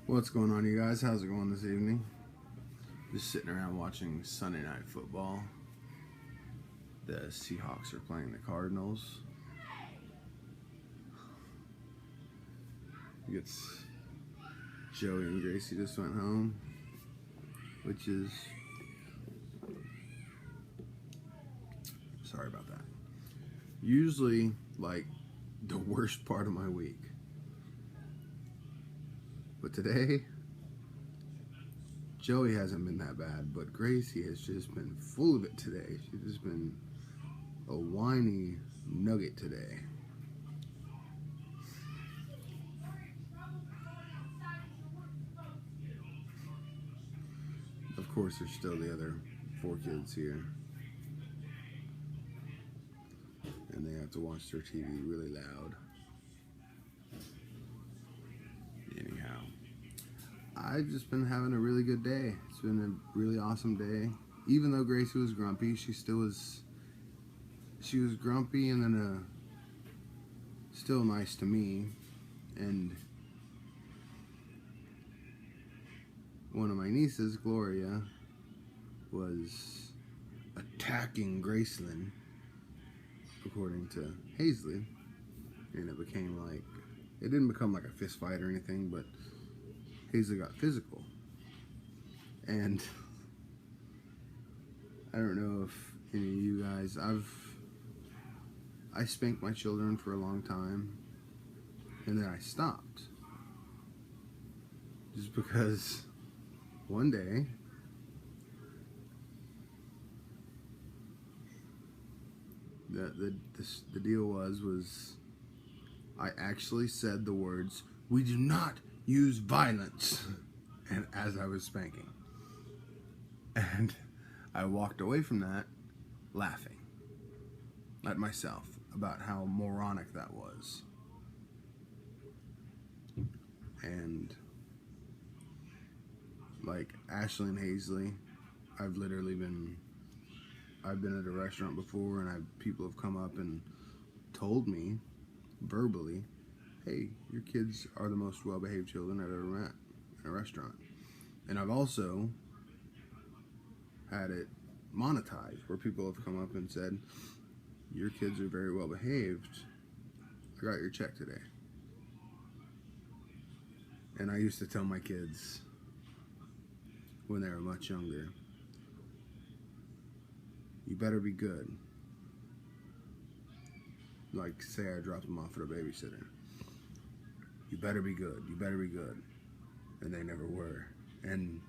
What's going on, you guys? How's it going this evening? Just sitting around watching Sunday Night Football. The Seahawks are playing the Cardinals. It's Joey and Gracie just went home, which is, sorry about that, usually like the worst part of my week. But today, Joey hasn't been that bad, but Gracie has just been full of it today. She's just been a whiny nugget today. Of course, there's still the other 4 kids here. And they have to watch their TV really loud. Anyhow, I've just been having a really good day. It's been a really awesome day. Even though Gracie was grumpy, she was grumpy and then still nice to me. And one of my nieces, Gloria, was attacking Gracelyn, according to Hazley, and it became like, it didn't become like a fist fight or anything, but Hazley got physical. And I don't know if any of you guys, I spanked my children for a long time, and then I stopped. Just because one day, the deal was I actually said the words, "We do not use violence," and as I was spanking. And I walked away from that laughing at myself about how moronic that was. And like Ashley and Hazley, I've been at a restaurant before, and people have come up and told me verbally, "Hey, your kids are the most well-behaved children I've ever met in a restaurant." And I've also had it monetized where people have come up and said, "Your kids are very well-behaved. I got your check today." And I used to tell my kids when they were much younger, "You better be good." Like, say I dropped them off at a babysitter. "You better be good. You better be good." And they never were. And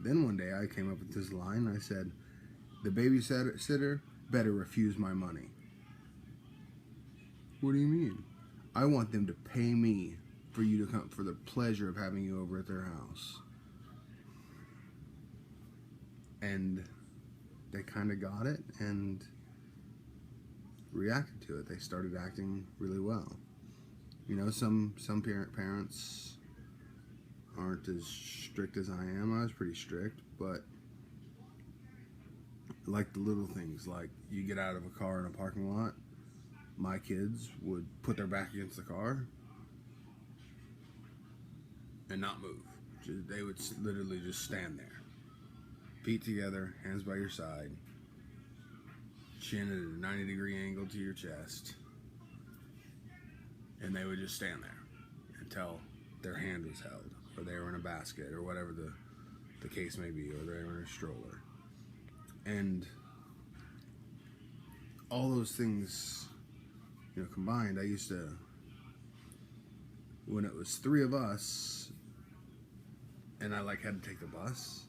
then one day I came up with this line. I said, "The babysitter better refuse my money." "What do you mean?" "I want them to pay me for you to come, for the pleasure of having you over at their house." And they kind of got it and reacted to it. They started acting really well. You know, some parents aren't as strict as I am. I was pretty strict, but like the little things, like you get out of a car in a parking lot, my kids would put their back against the car and not move. They would literally just stand there, feet together, hands by your side, chin at a 90-degree angle to your chest, and they would just stand there until their hand was held, or they were in a basket, or whatever the case may be, or they were in a stroller. And all those things, you know, combined, I used to, when it was 3 of us, and I like had to take the bus,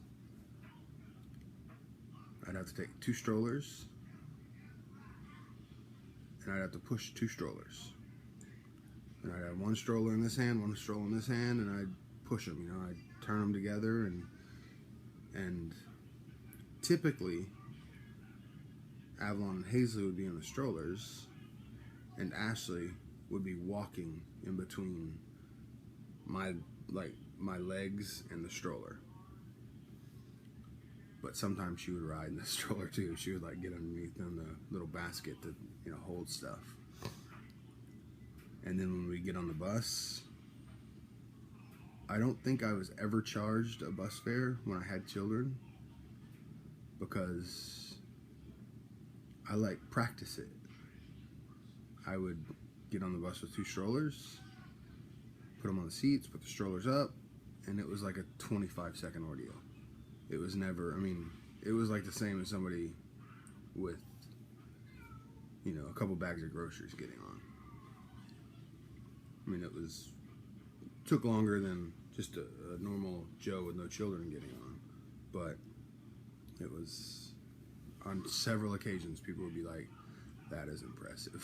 I'd have to take 2 strollers, and I'd have to push 2 strollers. And I'd have 1 stroller in this hand, 1 stroller in this hand, and I'd push them, you know, I'd turn them together, and typically Avalon and Hazley would be in the strollers, and Ashley would be walking in between my legs and the stroller. But sometimes she would ride in the stroller too. She would like get underneath in the little basket to, you know, hold stuff. And then when we get on the bus, I don't think I was ever charged a bus fare when I had children, because I like practice it. I would get on the bus with 2 strollers, put them on the seats, put the strollers up, and it was like a 25-second ordeal. It was never, I mean, it was like the same as somebody with, you know, a couple bags of groceries getting on. I mean, it took longer than just a normal Joe with no children getting on, but it was, on several occasions, people would be like, that is impressive.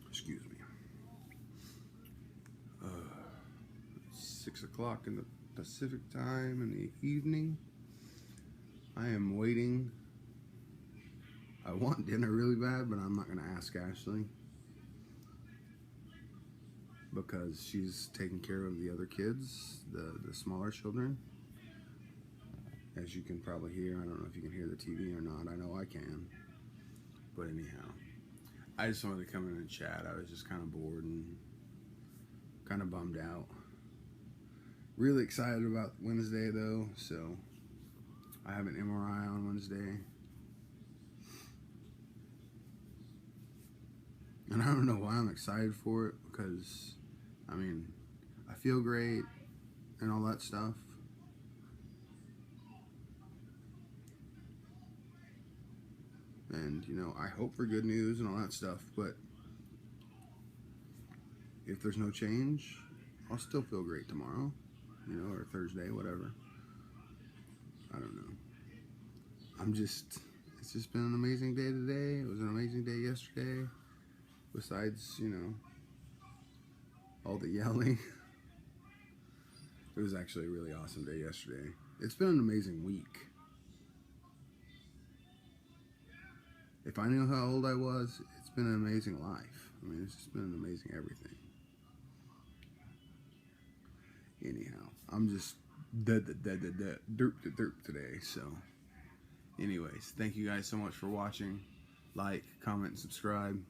Excuse me. 6 o'clock in the Pacific time in the evening. I am waiting. I want dinner really bad, but I'm not going to ask Ashley, because she's taking care of the other kids, the smaller children. As you can probably hear, I don't know if you can hear the TV or not. I know I can. But anyhow, I just wanted to come in and chat. I was just kind of bored and kind of bummed out. Really excited about Wednesday though, so I have an MRI on Wednesday. And I don't know why I'm excited for it, because, I mean, I feel great and all that stuff. And, you know, I hope for good news and all that stuff, but if there's no change, I'll still feel great tomorrow, you know, or Thursday, whatever. I don't know. It's just been an amazing day today. It was an amazing day yesterday. Besides, you know, all the yelling. It was actually a really awesome day yesterday. It's been an amazing week. If I knew how old I was, it's been an amazing life. I mean, it's just been an amazing everything. Anyhow, I'm just derp today, so. Anyways, thank you guys so much for watching. Like, comment, and subscribe.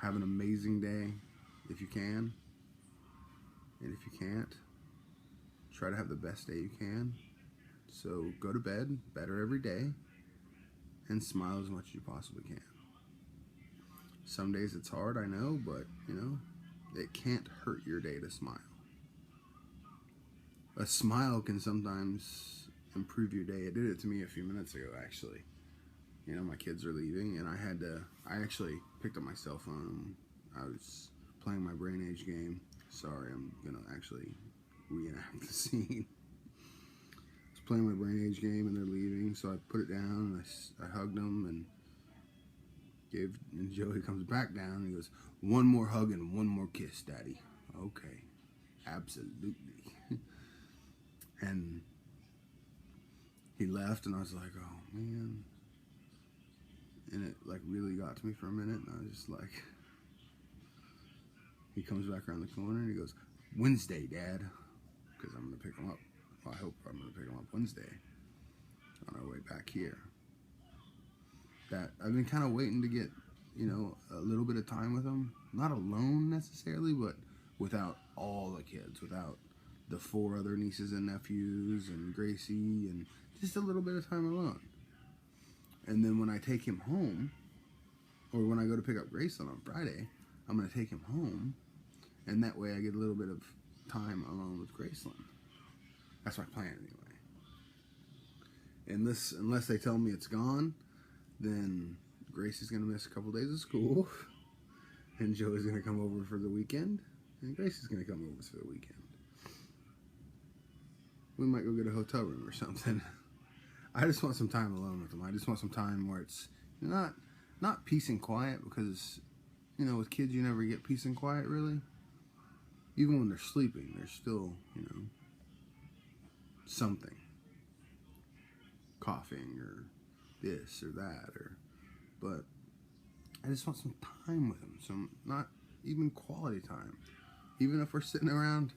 Have an amazing day if you can. And if you can't, try to have the best day you can. So go to bed better every day and smile as much as you possibly can. Some days it's hard, I know, but, you know, it can't hurt your day to smile. A smile can sometimes improve your day. It did it to me a few minutes ago, actually. You know, my kids are leaving, and I actually picked up my cell phone. I was playing my brain age game. Sorry, I'm gonna actually reenact the scene. I was playing my brain age game, and they're leaving, so I put it down, and I hugged them, and Joey comes back down, and he goes, "One more hug and one more kiss, Daddy." Okay, absolutely. And he left, and I was like, oh man. And it like really got to me for a minute, and I was just like, he comes back around the corner and he goes, "Wednesday, Dad," because I'm gonna pick him up. Well, I hope I'm gonna pick him up Wednesday on our way back here. That I've been kind of waiting to get, you know, a little bit of time with him, not alone necessarily, but without all the kids, without the 4 other nieces and nephews and Gracie, and just a little bit of time alone. And then when I take him home, or when I go to pick up Graceland on Friday, I'm going to take him home, and that way I get a little bit of time alone with Graceland. That's my plan anyway. Unless they tell me it's gone, then Gracie's going to miss a couple days of school, and Joey's going to come over for the weekend, and Gracie's going to come over for the weekend. We might go get a hotel room or something. I just want some time alone with them. I just want some time where it's not peace and quiet, because, you know, with kids you never get peace and quiet really. Even when they're sleeping, there's still, you know, something. Coughing or this or that, but I just want some time with them. Some, not even quality time. Even if we're sitting around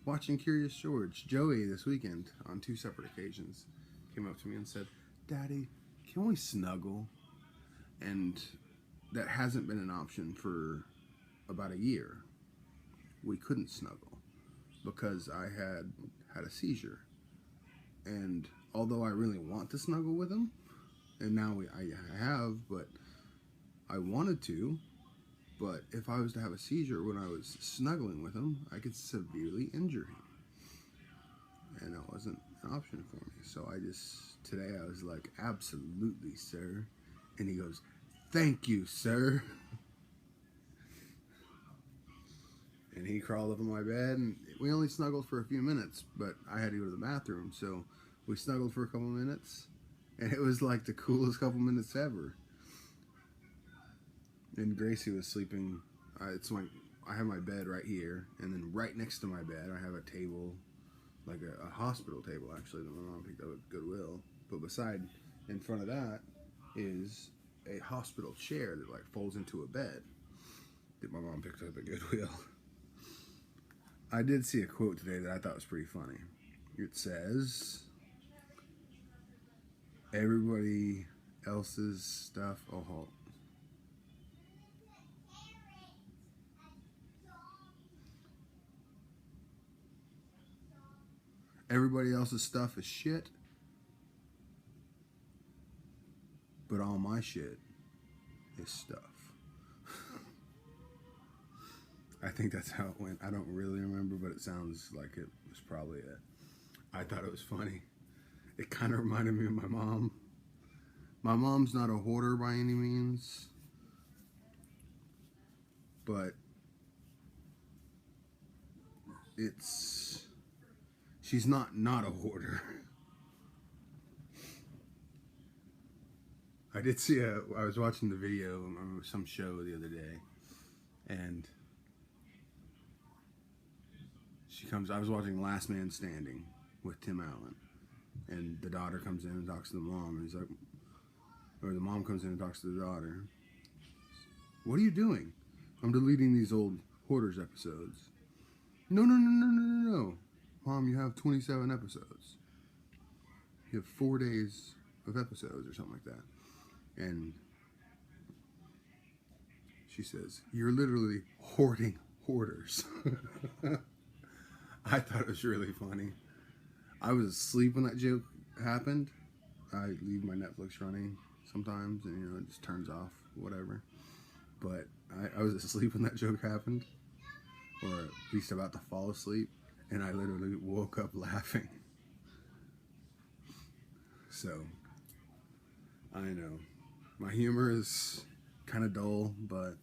watching Curious George. Joey this weekend, on 2 separate occasions, came up to me and said, "Daddy, can we snuggle?" And that hasn't been an option for about a year. We couldn't snuggle because I had a seizure. And although I really want to snuggle with him, and now I have, but I wanted to, but if I was to have a seizure when I was snuggling with him, I could severely injure him. And that wasn't an option for me. So today I was like, absolutely, sir. And he goes, thank you, sir. And he crawled up in my bed, and we only snuggled for a few minutes, but I had to go to the bathroom, so we snuggled for a couple minutes, and it was like the coolest couple minutes ever. And Gracie was sleeping. I have my bed right here, and then right next to my bed, I have a table, like a hospital table, actually, that my mom picked up at Goodwill. But in front of that, is a hospital chair that like folds into a bed that my mom picked up at Goodwill. I did see a quote today that I thought was pretty funny. It says, everybody else's stuff, oh, halt. Everybody else's stuff is shit, but all my shit is stuff. I think that's how it went. I don't really remember, but it sounds like it was probably it. I thought it was funny. It kind of reminded me of my mom. My mom's not a hoarder by any means, but she's not a hoarder. I did see I was watching the video of some show the other day, and I was watching Last Man Standing with Tim Allen, and the daughter comes in and talks to the mom, and he's like, or the mom comes in and talks to the daughter. What are you doing? I'm deleting these old Hoarders episodes. No. Mom, you have 27 episodes. You have 4 days of episodes or something like that. And she says, you're literally hoarding hoarders. I thought it was really funny. I was asleep when that joke happened. I leave my Netflix running sometimes, and it just turns off, whatever. But I was asleep when that joke happened, or at least about to fall asleep, and I literally woke up laughing. So, I know. My humor is kind of dull, but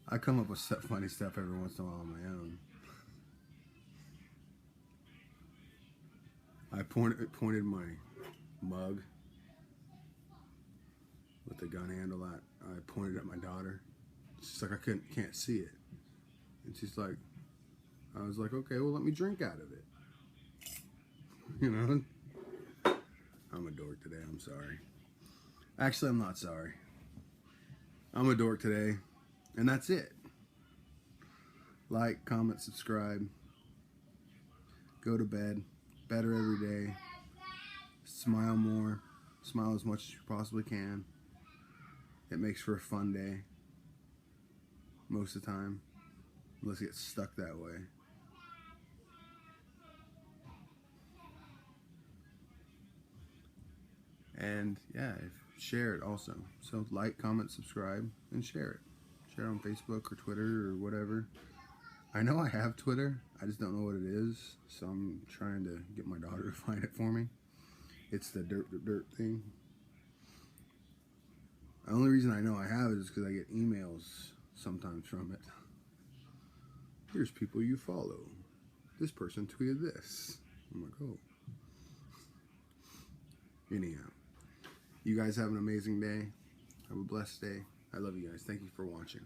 I come up with funny stuff every once in a while on my own. I pointed my mug with the gun handle at. I pointed at my daughter. She's like, I can't see it. And she's like, I was like, okay, well, let me drink out of it. I'm a dork today, I'm sorry. Actually, I'm not sorry. I'm a dork today, and that's it. Like, comment, subscribe. Go to bed. Better every day. Smile more. Smile as much as you possibly can. It makes for a fun day. Most of the time. Unless you get stuck that way. And yeah, share it also. So like, comment, subscribe, and share it. Share it on Facebook or Twitter or whatever. I know I have Twitter, I just don't know what it is, so I'm trying to get my daughter to find it for me. It's the dirt thing. The only reason I know I have it is because I get emails sometimes from it. Here's people you follow. This person tweeted this. I'm like, oh. Anyhow, you guys have an amazing day. Have a blessed day. I love you guys. Thank you for watching.